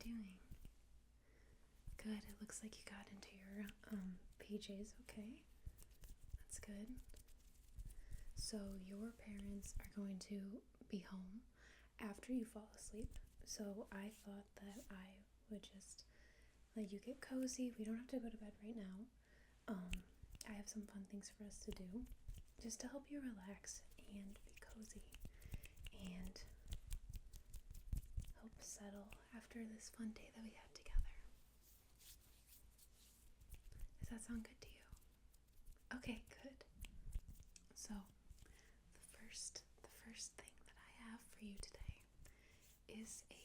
doing? Good. It looks like you got into your PJs. Okay, that's good. So your parents are going to be home after you fall asleep. So I thought that I would just let you get cozy. We don't have to go to bed right now. I have some fun things for us to do just to help you relax and be cozy and help settle after this fun day that we had together. Does that sound good to you? Okay, good. So the first thing that I have for you today is a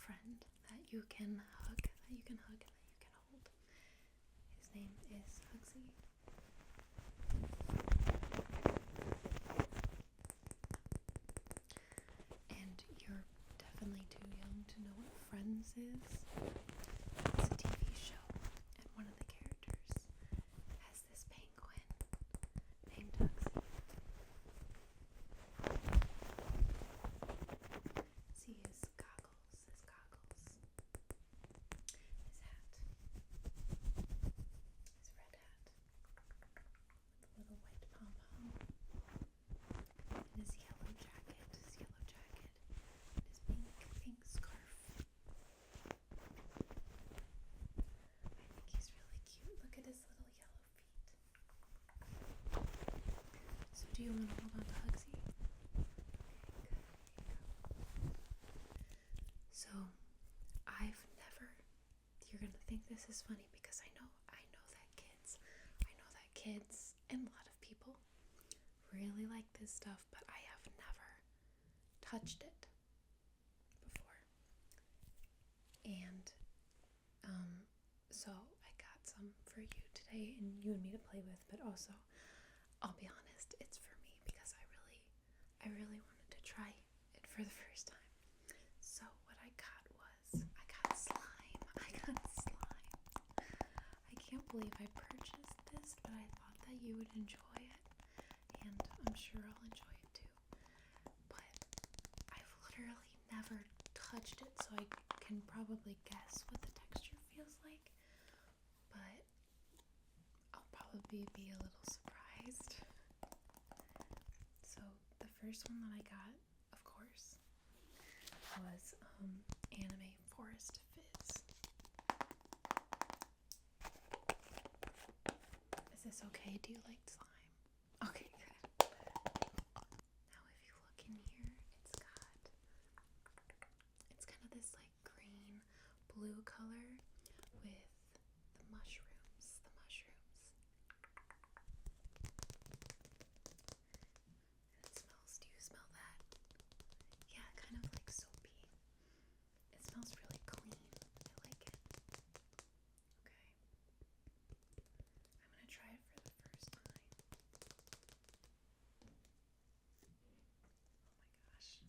friend that you can hug and that you can hold. His name is Hugsy. And you're definitely too young to know what Friends is. It's a TV show, and one of the characters has this penguin named Hugsy. See his goggles, his hat, his red hat with a little white pom-pom, and his yellow jacket, and his pink scarf. I think he's really cute. Look at his little yellow feet. So do you want to hold on to Hugsy? Okay, good. Here you go. So you're gonna think this is funny because I know that kids and a lot of people really like this stuff, but I have never touched it before. And so I got some for you today and you and me to play with, but also I'll be honest, it's for me because I really wanted to try it for the first time. So what I got slime. I can't believe I purchased this, but I thought that you would enjoy it, and I'm sure I'll enjoy it too. But I've literally never touched it, so I can probably guess what the texture feels like, but I'll probably be a little surprised. So the first one that I got, of course, was Anime Forest Fizz. Is this okay? Do you like slime? Okay, good. Now if you look in here, it's kind of this like green blue color with the mushrooms. And it smells, do you smell that? Yeah, kind of like soapy. It smells really clean. I like it. Okay. I'm gonna try it for the first time. Oh my gosh.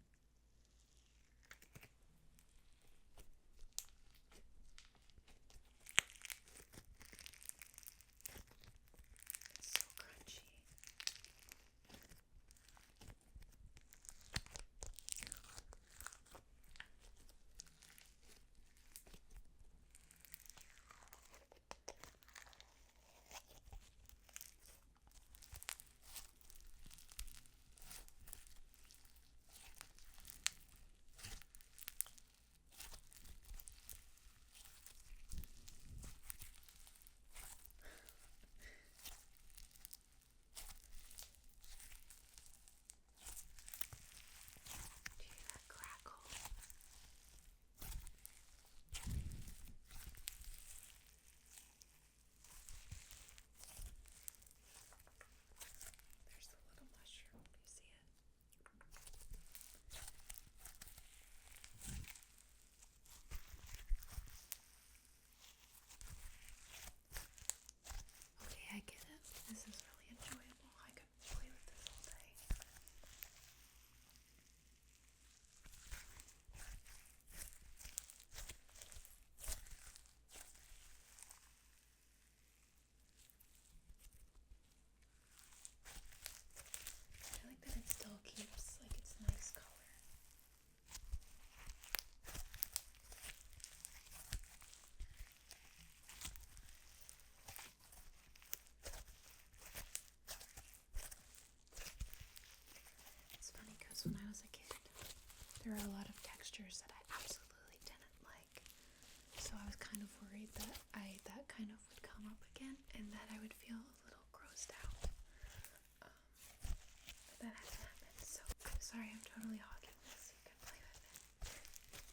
when I was a kid, there were a lot of textures that I absolutely didn't like. So I was kind of worried that that kind of would come up again and that I would feel a little grossed out. But that hasn't happened, so I'm sorry I'm totally hogging this. You can play with it.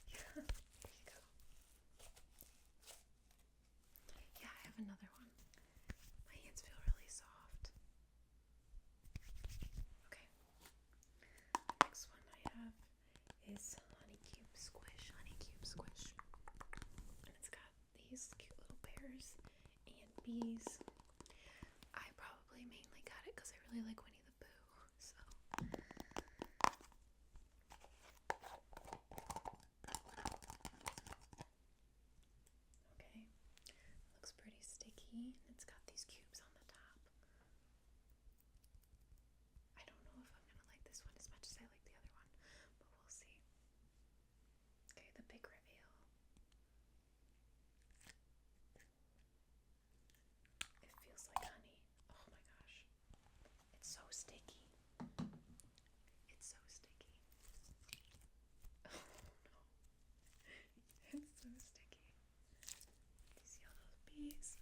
Here you go. Yeah, I have another one. My hands feel really soft. Okay. The next one I have is Honey Cube Squish. And it's got these cute little bears and bees. I probably mainly got it because I really like Winnie the Pooh. So okay. Looks pretty sticky. It's got these cubes on the top. I don't know if I'm gonna like this one as much as I like the other one, but we'll see. Okay, the big reveal. It feels like honey. Oh my gosh. It's so sticky. It's so sticky. Oh no. It's so sticky. Do you see all those bees?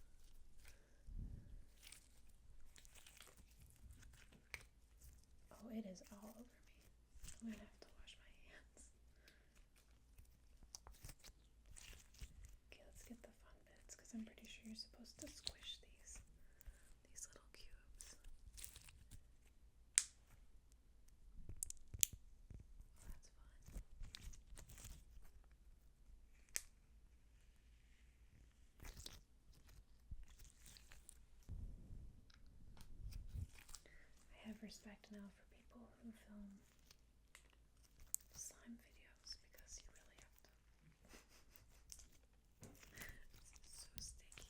Oh, it is all over me. I'm gonna have to wash my hands. Okay, let's get the fun bits because I'm pretty sure you're supposed to squish these little cubes. Oh, that's fun. I have respect now for people who film slime videos because you really have to. It's so sticky.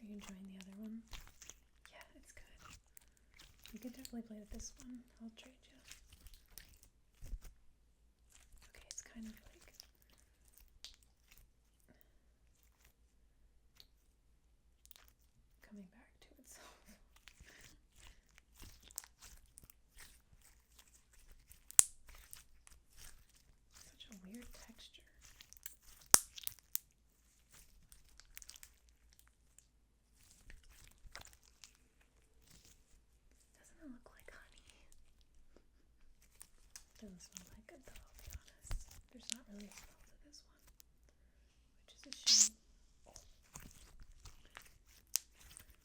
Are you enjoying the other one? Yeah, it's good. You could definitely play with this one. I'll trade you. Okay, it's kind of like coming back to itself. Such a weird texture. Doesn't it look like honey? Doesn't smell like it though, I'll be honest. There's not really a smell to this one, which is a shame.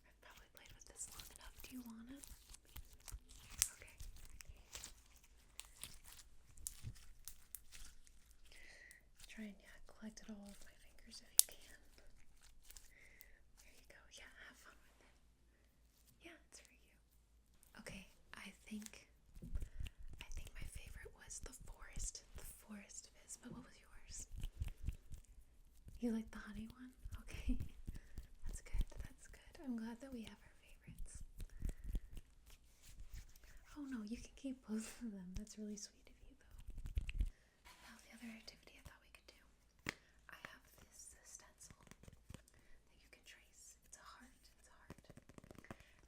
I've probably played with this long enough. Do you want it? Okay. Try and collect it all over my fingers if you can. There you go. Yeah, have fun with it. Yeah, it's for you. Okay, I think my favorite was the forest fizz. But what was yours? You like the honey one? Okay. That's good. I'm glad that we have our favorites. Oh no, you can keep both of them. That's really sweet of you though. Now the other activity I thought we could do. I have this stencil that you can trace. It's a heart.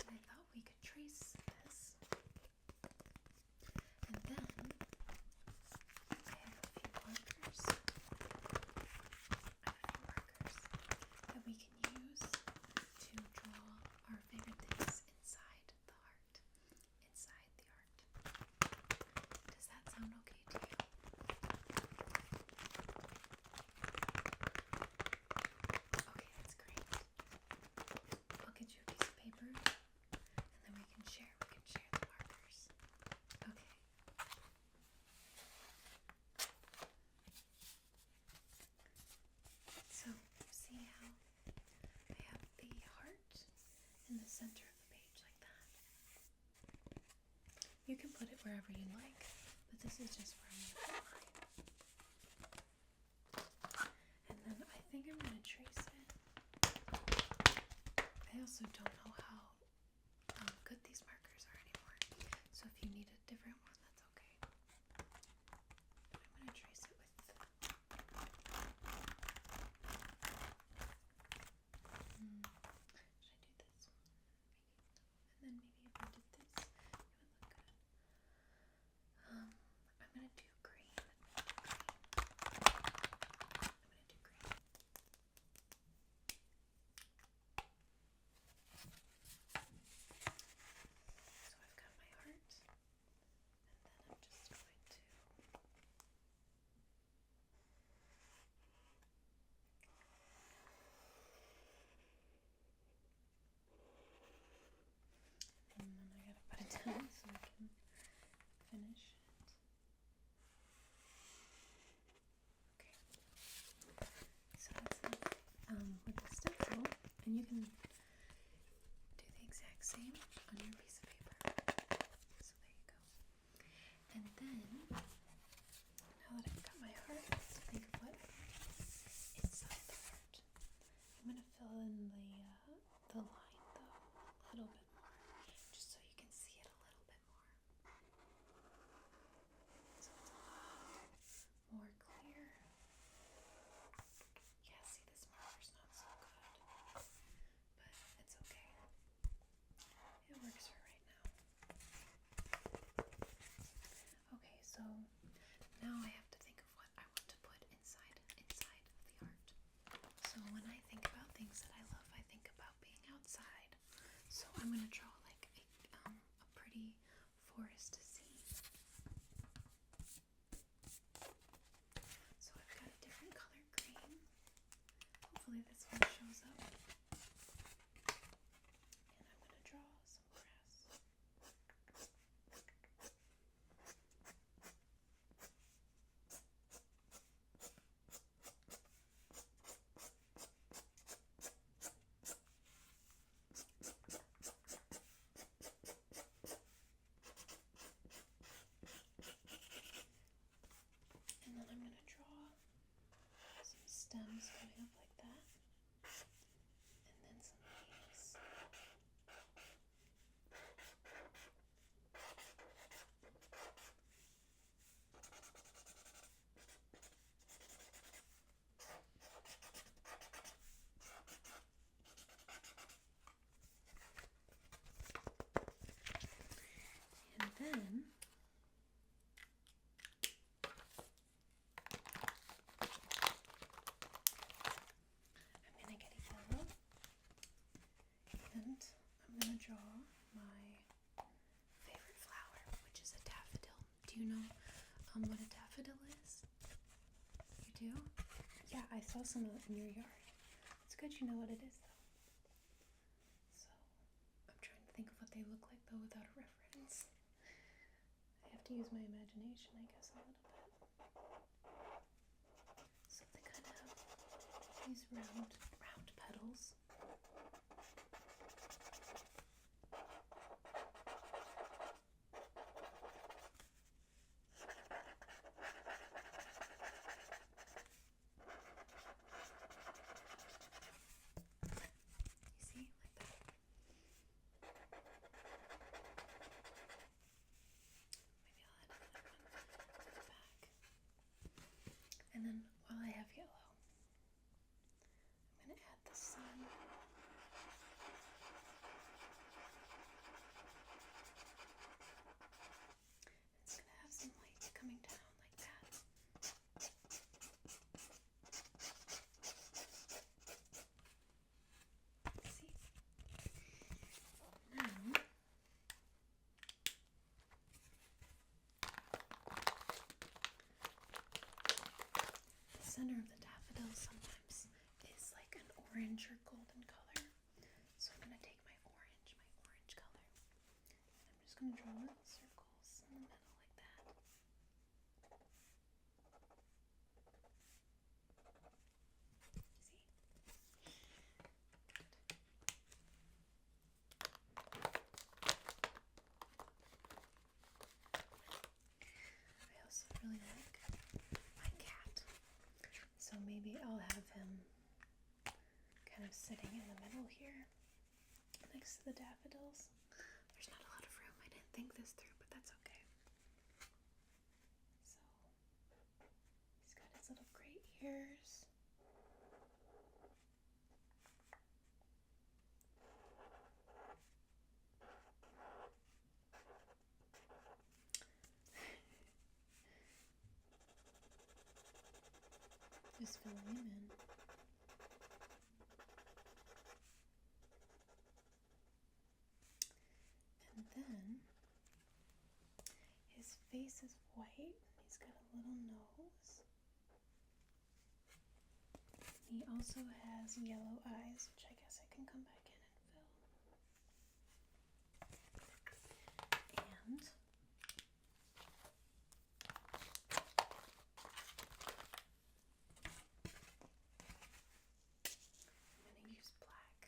And I thought we could trace this. And then I have a few markers that we can use to draw our favorite things inside the art. Does that sound okay to you? Okay, that's great. I'll get you a piece of paper and then we can share the markers. Okay. So, see how I have the heart in the center of the page like that? You can put it wherever you like, but this is just where I'm going to put mine. And then I think I'm going to trace it. I also don't know how good these markers are anymore, so if you need a different one, that's okay. But I'm going to trace it with should I do this one? can do the exact same on your piece of paper. So there you go. And then, now that I've got my heart, let's think of what inside the heart. I'm going to fill in the line though a little bit more, just so you can see it a little bit more. So it's a lot more clear. Yeah, see, this marker's not so good, but it's okay. It works for right now. Okay, so now I have to think of what I want to put inside of the art. So when I think about things that I love, I think about being outside. So I'm going to draw like a pretty forest scene. So I've got a different color green. Hopefully this one shows up. And I'm going to draw some grass. And then I'm going to draw some stems coming up like that. And then some leaves. And then I'm going to get a yellow, and I'm going to draw my favorite flower, which is a daffodil. Do you know what a daffodil is? You do? Yeah, I saw some in your yard. It's good you know what it is, though. So, I'm trying to think of what they look like, though, without a reference. I have to use my imagination, I guess, a little bit. So they kind of have these round petals. You see, like that. Maybe I'll add another one at the back. And then while I have yellow, I'm going to add the sun. It's going to have some light coming down like that. See? Now, the center of the daffodil sometimes is like an orange or golden color. So I'm going to take my orange color, and I'm just going to draw little circles in the middle like that. See? I also really like my cat, so maybe I'll have him kind of sitting in the middle here next to the daffodils. There's not a lot of room. I didn't think this through, but that's okay. So he's got his little gray ears. Just filling him in. And then his face is white. He's got a little nose. He also has yellow eyes, which I guess I can come back in and fill. And I'm going to use black.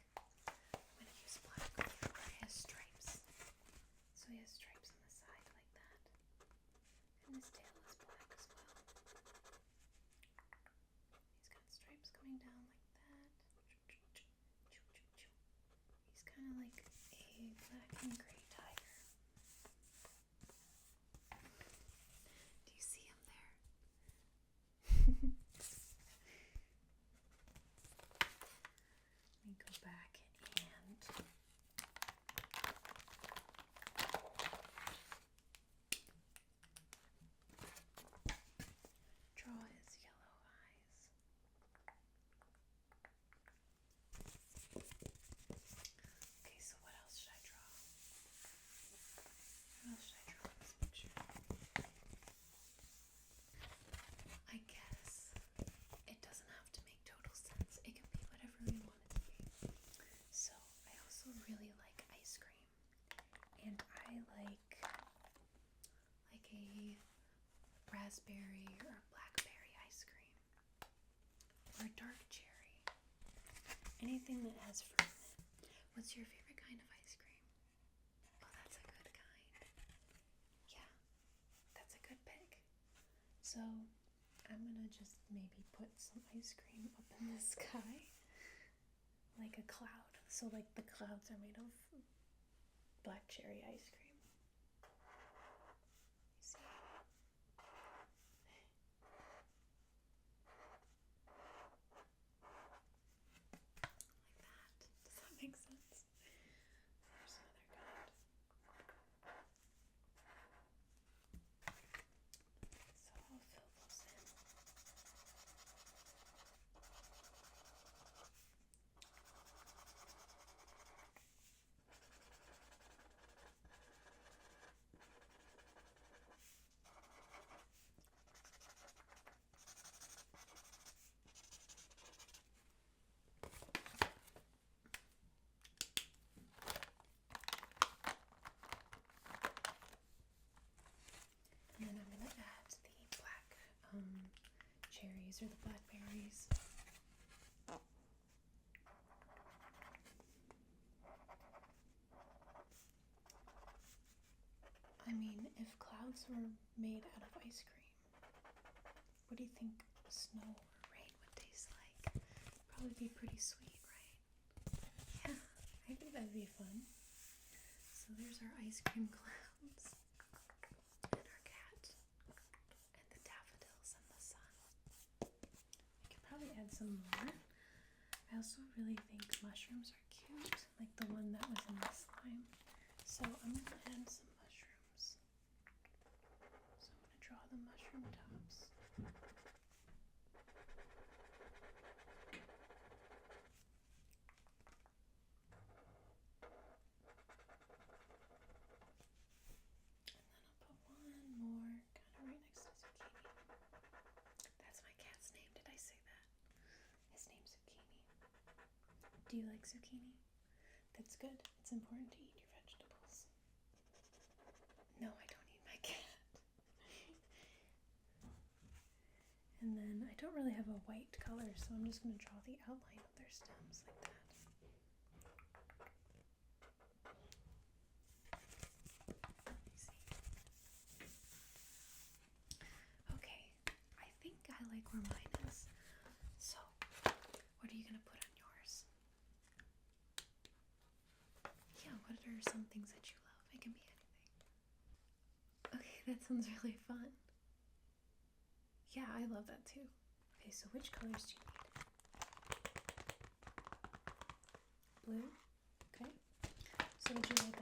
raspberry or blackberry ice cream, or dark cherry. Anything that has fruit in it. What's your favorite kind of ice cream? Oh, that's a good kind. Yeah, that's a good pick. So I'm gonna just maybe put some ice cream up in the sky, like a cloud. So like the clouds are made of black cherry ice cream. You see? Like that. Does that make sense? There's another kind. So I'll fill those in. And then I'm going to add the black cherries or the blackberries. I mean, if clouds were made out of ice cream, what do you think snow or rain would taste like? Probably be pretty sweet, right? Yeah, I think that'd be fun. So there's our ice cream clouds, and our cat, and the daffodils and the sun. I could probably add some more. I also really think mushrooms are cute, like the one that was in the slime. So I'm going to add some mushrooms. So I'm going to draw the mushroom tops. More, kind of right next to Zucchini. That's my cat's name. Did I say that? His name's Zucchini. Do you like zucchini? That's good. It's important to eat your vegetables. No, I don't eat my cat. And then I don't really have a white color, so I'm just going to draw the outline of their stems like that. Okay, I think I like where mine is. So, what are you going to put on yours? Yeah, what are some things that you love? It can be anything. Okay, that sounds really fun. Yeah, I love that too. Okay, so which colors do you need? Blue? Okay. So would you like a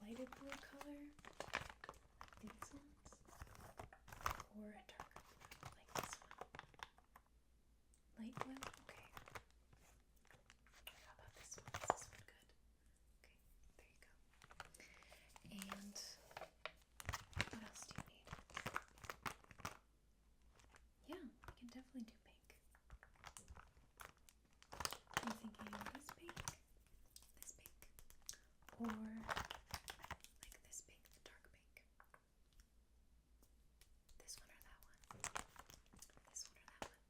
lighted blue color, like these ones? Or a darker blue, like this one? Light blue? Okay. How about this one? Is this one good? Okay, there you go. And what else do you need? Yeah, we can definitely do pink. Are you thinking this pink, or like this pink, the dark pink? This one or that one? This one or that one?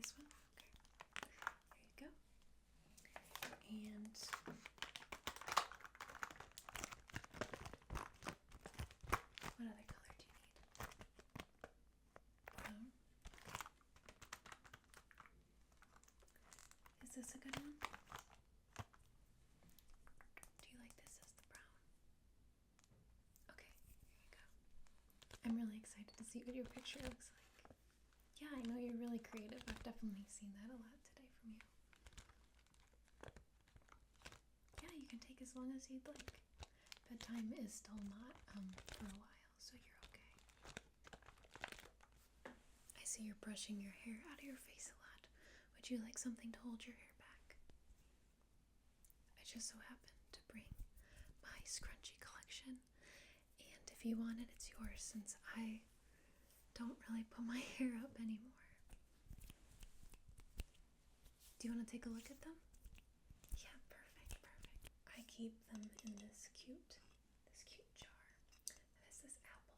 This one? Okay. There you go. And what other color do you need? Brown? Is this a good one? Do you like this as the brown? Okay, here you go. I'm really excited to see what your picture looks like. Yeah, I know you're really creative. I've definitely seen that a lot today from you. Yeah, you can take as long as you'd like. Bedtime is still not for a while, so you're okay. I see you're brushing your hair out of your face a lot. Would you like something to hold your hair back? I just so happened to bring my Scrunchy collection, and if you want it, it's yours since I don't really put my hair up anymore. Do you want to take a look at them? Yeah, perfect. I keep them in this cute jar. This is apple.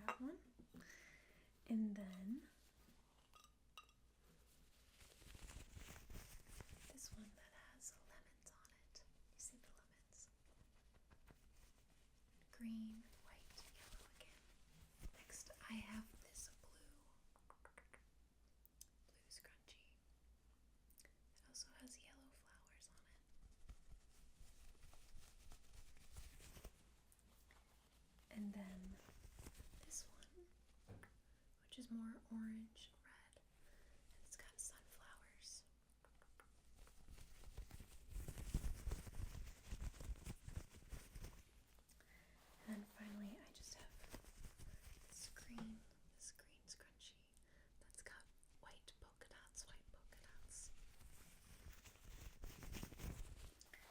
that one. And then this one that has lemons on it. You see the lemons? Green, white, yellow again. Next, I have this blue scrunchie. It also has yellow flowers on it. And then this one, which is more orange, red, and it's got sunflowers. And then finally, I just have this green scrunchie that's got white polka dots.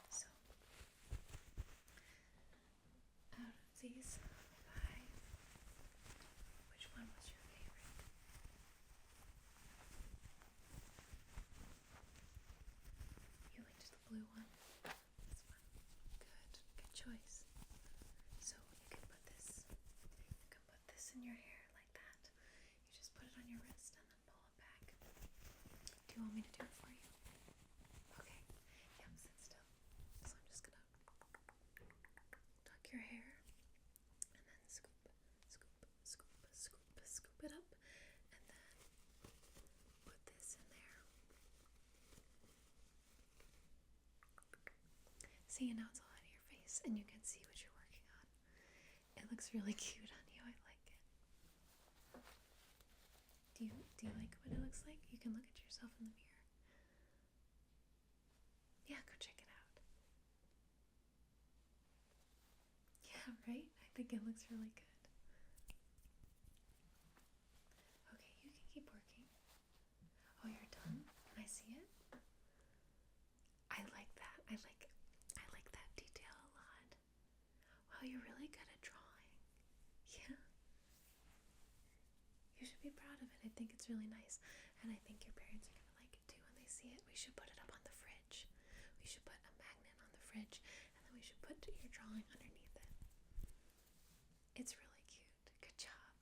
So, out of these 5, which one was your favorite? You liked the blue one? This one. Good choice. So you can put this in your hair like that. You just put it on your wrist and then pull it back. Do you want me to do it for you? Okay. Yep, sit still. So I'm just gonna tuck your hair and then scoop it up, and then put this in there. See, now it's all out of your face and you can see what you're working on. It looks really cute on you. I like it. Do you like what it looks like? You can look at yourself in the mirror. Yeah, go check it out. Yeah, right? I think it looks really good. Okay, you can keep working. Oh, you're done? Can I see it? I like that. I like that detail a lot. Wow, you're really good at drawing. Yeah. You should be proud of it. I think it's really nice. And I think your parents are going to like it too when they see it. We should put it up on the fridge. We should put a magnet on the fridge. And then we should put your drawing underneath it. It's really cute. Good job.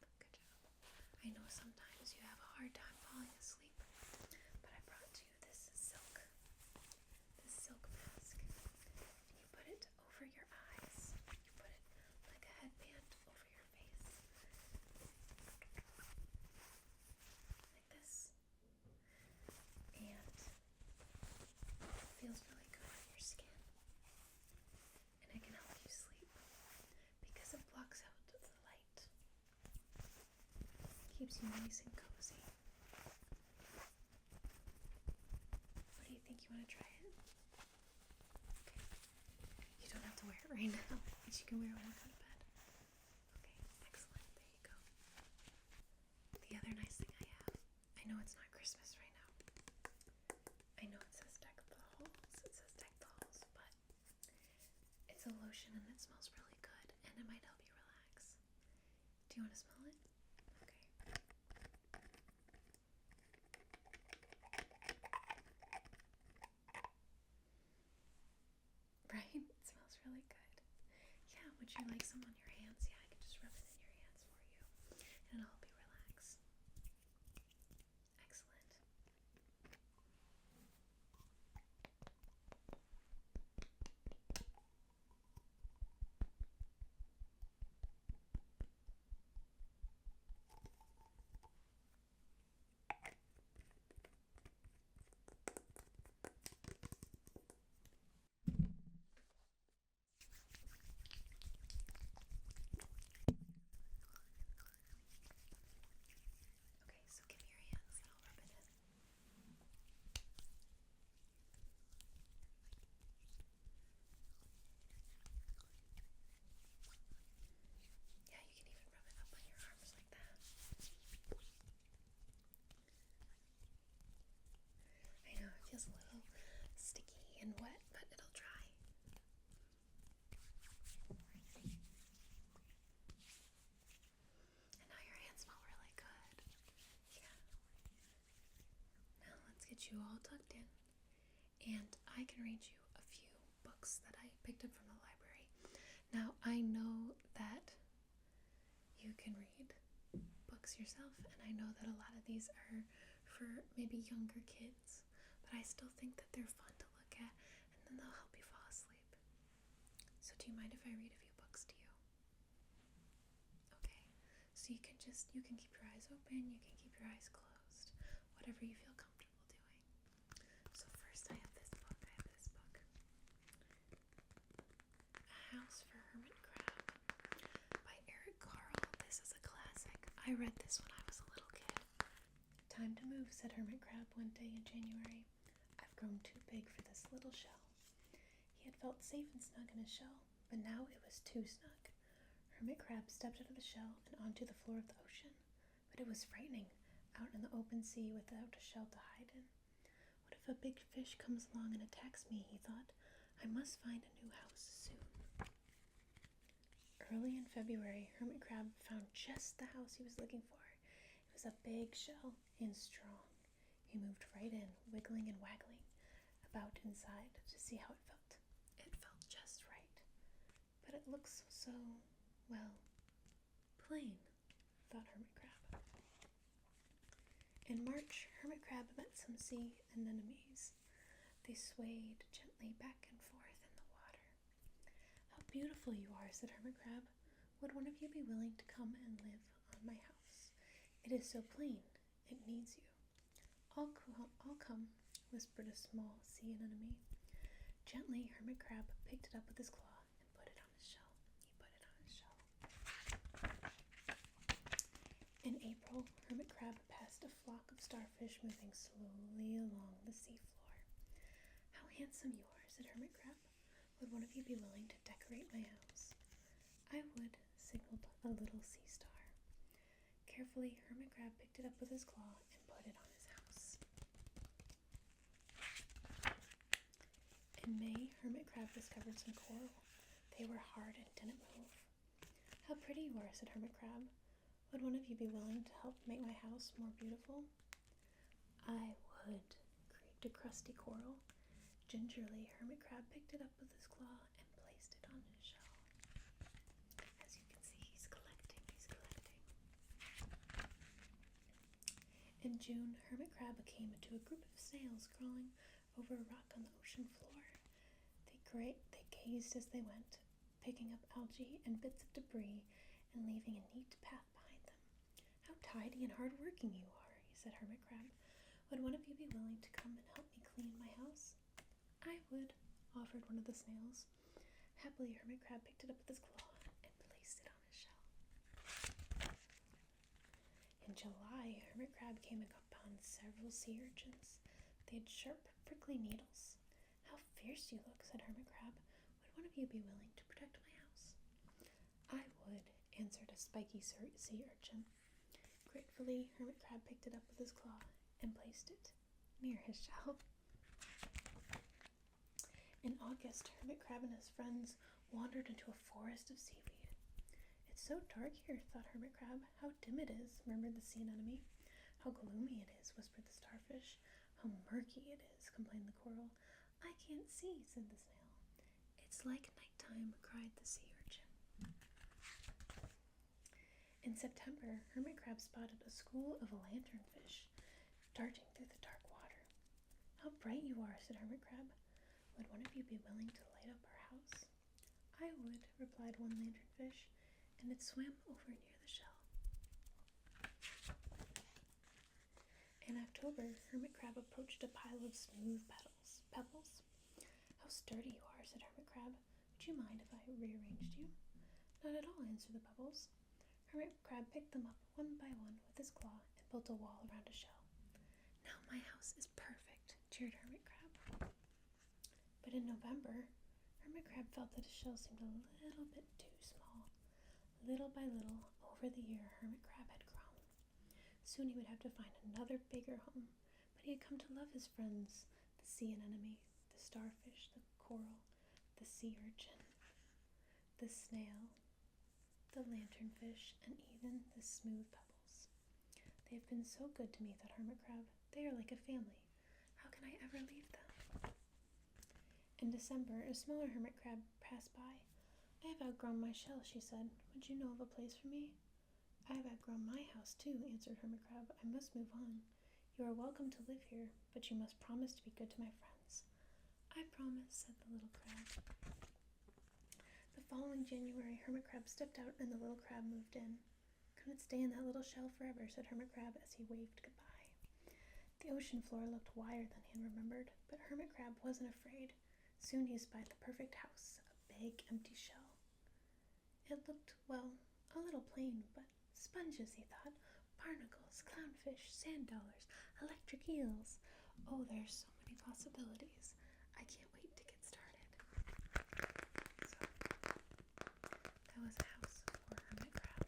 I know sometimes you have a hard time falling asleep. But I brought you this silk mask. And you put it over your eyes. You put it like a headband over your face. Like this. And it feels really good on your skin. And it can help you sleep because it blocks out the light. Keeps you nice and cozy. What do you think? You want to try it? Okay. You don't have to wear it right now, but you can wear it when you go to bed. Okay, excellent. There you go. The other nice thing I know it's not Christmas right now. I know it says deck the halls, but it's a lotion and it smells really good and it might help you relax. Do you want to smell it? Okay. Right? It smells really good. Yeah, would you like some on your hands? Yeah, I can just rub it in your hands for you and it'll help you relax. Excellent. Okay, so give me your hands and I'll rub it in. Yeah, you can even rub it up on your arms like that. I know, it feels a little sticky and wet, but it'll dry. And now your hands smell really good. Yeah. Now let's get you all tucked in. And I can read you a few books that I picked up from the library. Now, I know that you can read, books yourself, and I know that a lot of these are for maybe younger kids, but I still think that they're fun to look at, and then they'll help you fall asleep. So do you mind if I read a few books to you? Okay, so you can keep your eyes open, you can keep your eyes closed, whatever you feel comfortable doing. So first I have this book. A House for Hermit Crab by Eric Carle. This is a classic. I read this when I was a little kid. Time to move, said Hermit Crab one day in January. I've grown too big for this little shell. He had felt safe and snug in his shell, but now it was too snug. Hermit Crab stepped out of the shell and onto the floor of the ocean, but it was frightening, out in the open sea without a shell to hide in. What if a big fish comes along and attacks me, he thought. I must find a new house soon. Early in February, Hermit Crab found just the house he was looking for. It was a big shell and strong. He moved right in, wiggling and waggling about inside to see how it felt. It felt just right. But it looks so, well, plain, thought Hermit Crab. In March, Hermit Crab met some sea anemones. They swayed gently back and forth in the water. How beautiful you are, said Hermit Crab. Would one of you be willing to come and live on my house? It is so plain, it needs you. I'll come, whispered a small sea anemone. Gently, Hermit Crab picked it up with his claw and put it on his shell. In April, Hermit Crab passed a flock of starfish moving slowly along the seafloor. How handsome you are, said Hermit Crab. Would one of you be willing to decorate my house? I would, signaled a little sea star. Carefully, Hermit Crab picked it up with his claw and put it on his house. In May, Hermit Crab discovered some coral. They were hard and didn't move. How pretty you are, said Hermit Crab. Would one of you be willing to help make my house more beautiful? I would, creaked a crusty coral. Gingerly, Hermit Crab picked it up with his claw and placed it on his shell. As you can see, he's collecting. In June, Hermit Crab came into a group of snails crawling over a rock on the ocean floor. They gazed as they went, picking up algae and bits of debris and leaving a neat path behind them. How tidy and hard-working you are, said Hermit Crab. Would one of you be willing to come and help me clean my house? I would, offered one of the snails. Happily, Hermit Crab picked it up with his claw and placed it on his shell. In July, Hermit Crab came upon several sea urchins. They had sharp, prickly needles. How fierce you look, said Hermit Crab. Would one of you be willing to protect my house? I would, answered a spiky sea urchin. Gratefully, Hermit Crab picked it up with his claw and placed it near his shell. In August, Hermit Crab and his friends wandered into a forest of seaweed. It's so dark here, thought Hermit Crab. How dim it is, murmured the sea anemone. How gloomy it is, whispered the starfish. How murky it is, complained the coral. I can't see, said the snail. It's like nighttime, cried the sea urchin. In September, Hermit Crab spotted a school of lanternfish darting through the dark water. How bright you are, said Hermit Crab. Would one of you be willing to light up our house? I would, replied one lanternfish, and it swam over near the shell. In October, Hermit Crab approached a pile of smooth pebbles. How sturdy you are, said Hermit Crab. Would you mind if I rearranged you? Not at all, answered the pebbles. Hermit Crab picked them up one by one with his claw and built a wall around his shell. Now my house is perfect, cheered Hermit Crab. But in November, Hermit Crab felt that his shell seemed a little bit too small. Little by little, over the year, Hermit Crab had grown. Soon he would have to find another bigger home, but he had come to love his friends, the sea anemone, the starfish, the coral, the sea urchin, the snail, the lanternfish, and even the smooth pebbles. They have been so good to me, thought Hermit Crab. They are like a family. How can I ever leave them? In December, a smaller hermit crab passed by. I have outgrown my shell, she said. Would you know of a place for me? I've outgrown my house too, answered Hermit Crab. I must move on. You are welcome to live here, but you must promise to be good to my friends. I promise, said the little crab. The following January, Hermit Crab stepped out and the little crab moved in. Couldn't stay in that little shell forever, said Hermit Crab as he waved goodbye. The ocean floor looked wider than he had remembered, but Hermit Crab wasn't afraid. Soon he spied the perfect house, a big empty shell. It looked, well, a little plain, but sponges, he thought, barnacles, clownfish, sand dollars, electric eels. Oh, there's so many possibilities. I can't wait to get started. So, that was a house for Hermit Crab.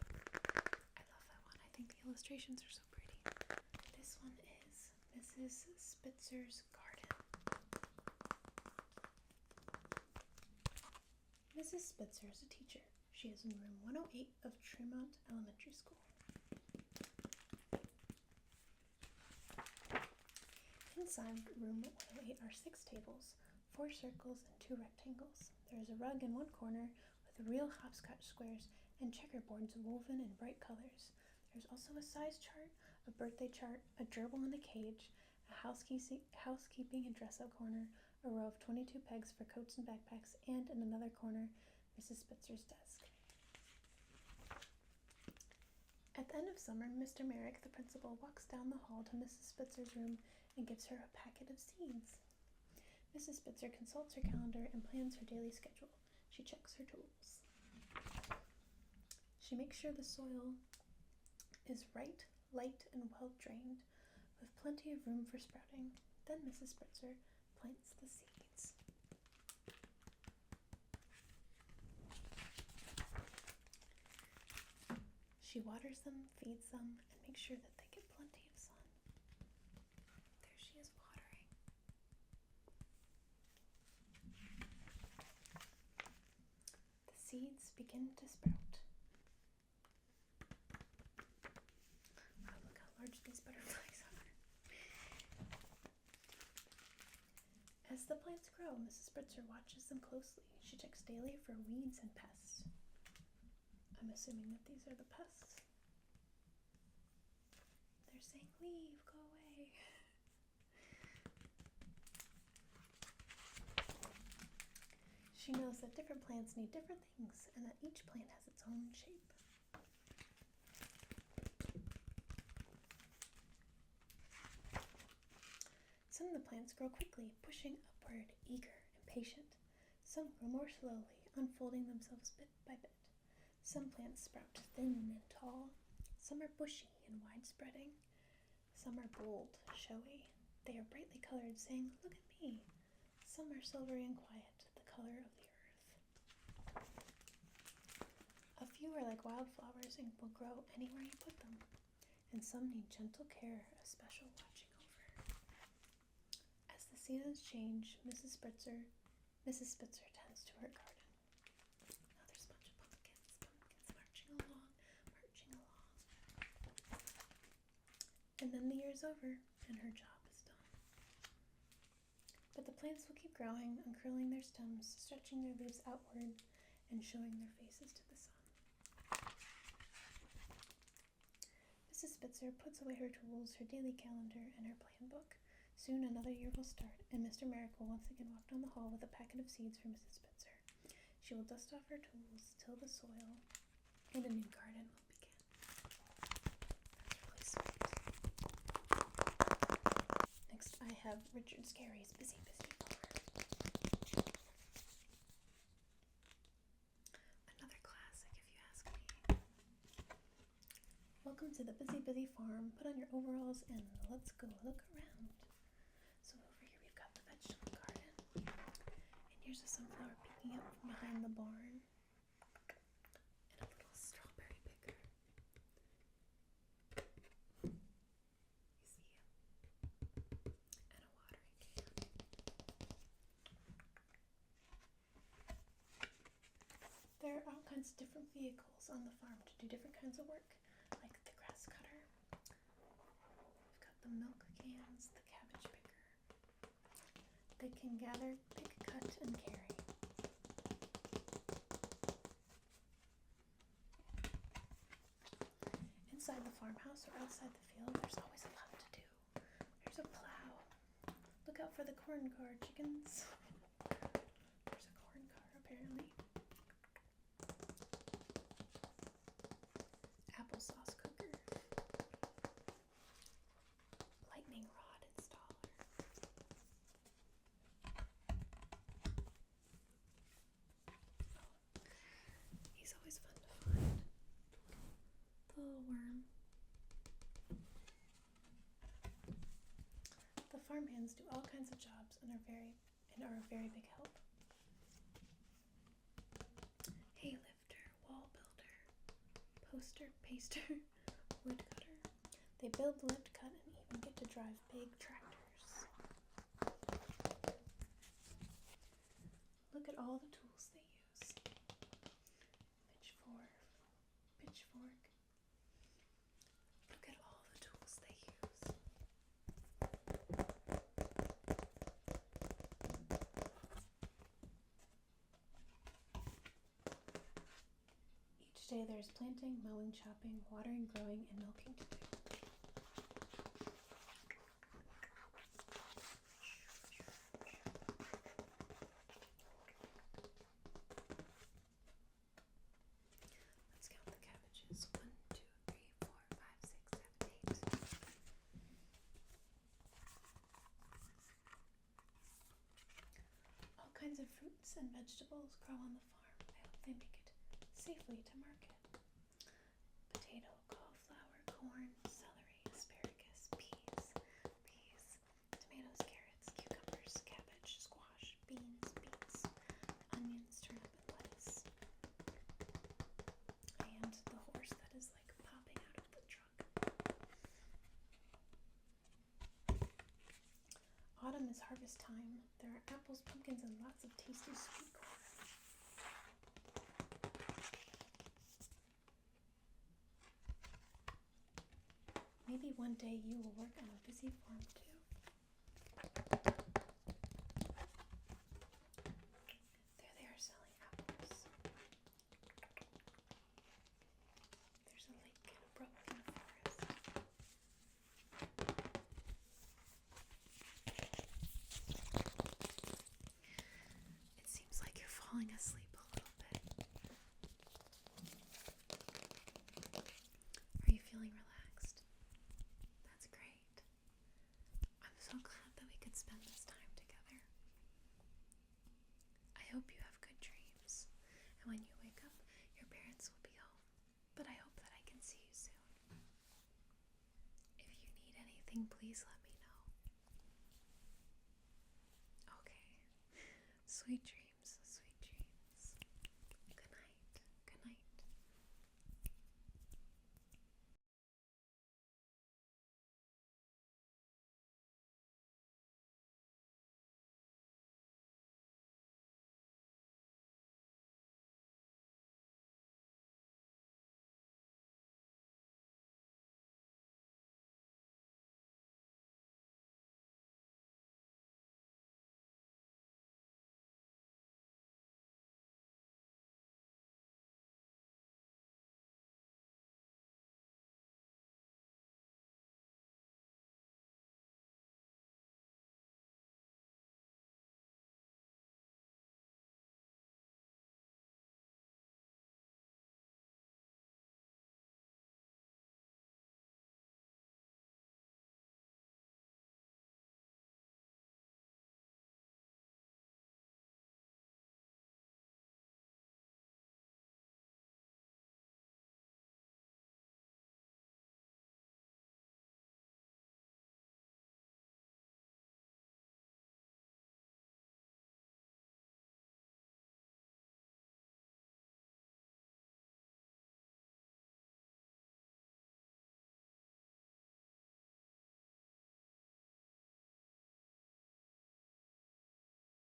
I love that one. I think the illustrations are so pretty. This one is Mrs. Spitzer's garden. Mrs. Spitzer is a teacher. She is in room 108 of Tremont Elementary School. Inside room 108 are 6 tables, 4 circles, and 2 rectangles. There is a rug in one corner with real hopscotch squares and checkerboards woven in bright colors. There's also a size chart, a birthday chart, a gerbil in a cage, a housekeeping and dress-up corner, a row of 22 pegs for coats and backpacks, and in another corner, Mrs. Spitzer's desk. At the end of summer, Mr. Merrick, the principal, walks down the hall to Mrs. Spitzer's room and gives her a packet of seeds. Mrs. Spitzer consults her calendar and plans her daily schedule. She checks her tools. She makes sure the soil is right, light, and well drained, with plenty of room for sprouting. Then Mrs. Spitzer plants the seeds. She waters them, feeds them, and makes sure that they get plenty of sun. There she is watering. The seeds begin to sprout. Wow, look how large these butterflies are. As the plants grow, Mrs. Spitzer watches them closely. She checks daily for weeds and pests. I'm assuming that these are the pests. They're saying, leave, go away. She knows that different plants need different things and that each plant has its own shape. Some of the plants grow quickly, pushing upward, eager, impatient. Some grow more slowly, unfolding themselves bit by bit. Some plants sprout thin and tall. Some are bushy and wide-spreading. Some are bold, showy. They are brightly colored, saying, look at me. Some are silvery and quiet, the color of the earth. A few are like wildflowers and will grow anywhere you put them. And some need gentle care, a special watching over. As the seasons change, Mrs. Spitzer tends to her garden. Now there's a bunch of pumpkins marching along. And then the year's over, and her job is done. But the plants will keep growing, uncurling their stems, stretching their leaves outward, and showing their faces to the sun. Mrs. Spitzer puts away her tools, her daily calendar, and her plan book. Soon another year will start, and Mr. Merrick will once again walk down the hall with a packet of seeds for Mrs. Spitzer. She will dust off her tools, till the soil, and a new garden will begin. That's really sweet. Next, I have Richard Scarry's Busy Farm. Another classic, if you ask me. Welcome to the Busy Farm. Put on your overalls and let's go look around. So over here we've got the vegetable garden. And here's a sunflower peeking out from behind the barn. And a little strawberry picker. You see him? And a watering can. There are all kinds of different vehicles on the farm to do different kinds of work, like the grass cutter. We've got the milk cans, the cabbage picker. They can gather, pick, cut, and carry. farmhouse or outside the field, there's always a lot to do. There's a plow. Look out for the corn car, chickens. There's a corn car, apparently. Applesauce cooker. Lightning rod installer. He's always fun to find. The little worm. The farmhands do all kinds of jobs and are a very big help. Hay lifter, wall builder, poster, paster, wood cutter. They build, lift, cut, and even get to drive big tractors. Look at all the tools they use. Pitchfork. Look at all the tools they use. Each day there's planting, mowing, chopping, watering, growing, and milking to do. Let's count the cabbages. 1, 2, 3, 4, 5, 6, 7, 8. All kinds of fruits and vegetables grow on the farm. I hope they make it safely to market. Potato, cauliflower, corn, celery, asparagus, peas, tomatoes, carrots, cucumbers, cabbage, squash, beans, beets, onions, turnip, and lettuce. And the horse that is like popping out of the truck. Autumn is harvest time. There are apples, pumpkins, and lots of tasty sweet corn. Maybe one day you will work on a busy farm too. There they are selling apples. There's a lake and a brook and a forest. It seems like you're falling asleep a little bit. Are you feeling relaxed? That's great. I'm so glad that we could spend this time together. I hope you have good dreams, and when you wake up, your parents will be home. But I hope that I can see you soon. If you need anything, please let me know. Okay. Sweet dreams.